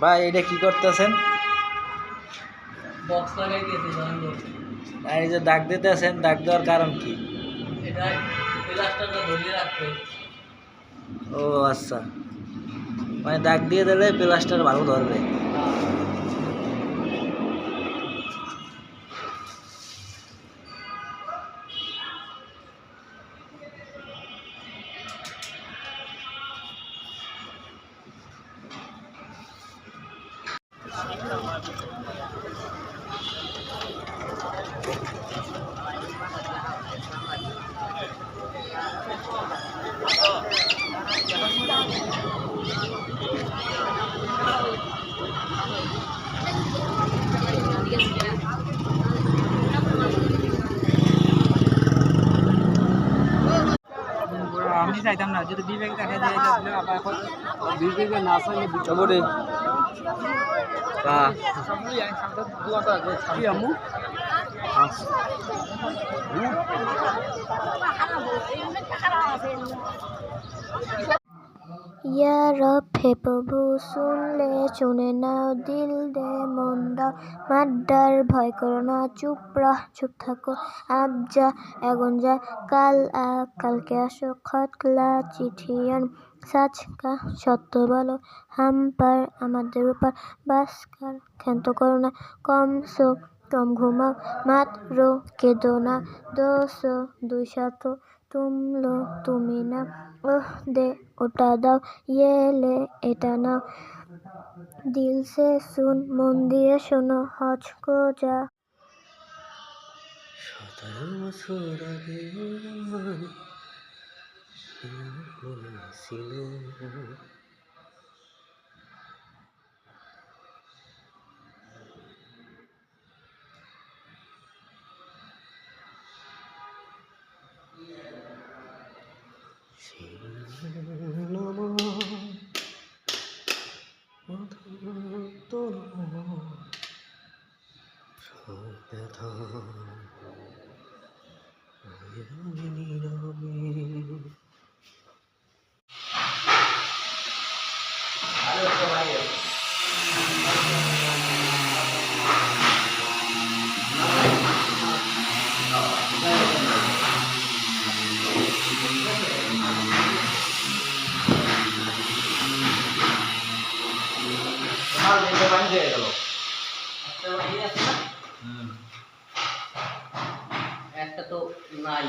ভাই এটা কি করতেছেন? বক্স লাগাইতেছি জয়েন বক্স। আর এই যে দাগ দিতেছেন, দাগ দেওয়ার কারণ কি? এটা প্লাস্টারটা ধরিয়ে রাখতে। ও আচ্ছা, মানে দাগ দিয়ে দিলে প্লাস্টার ভালো ধরবে। আমি চাইতাম না যদি বিবেক দেখা যায় বিবেকে না চাইলে চবরে কি আম্মু या रब हे प्रभु सुन ले শুনে নাও দিল দে মন দাও মাদ্দার ভয় করো না চুপ থাকো আবজা এখন যা কালকে আসো খতলা চিঠিয়ান সাচ কা সত্য বলো হাম্পার আমাদের উপর বাসকার ক্ষান্ত করো না কম ঘুমাও মাত্র কেঁদো না দোসো 200 তুমলো তুমি না ওহ দে ওটা দাও ইয়েলে এটা নাও দিল সে শুন মন দিয়ে শোনো হজ কো যা 17 বছর আগে ছিল একটা তো নাই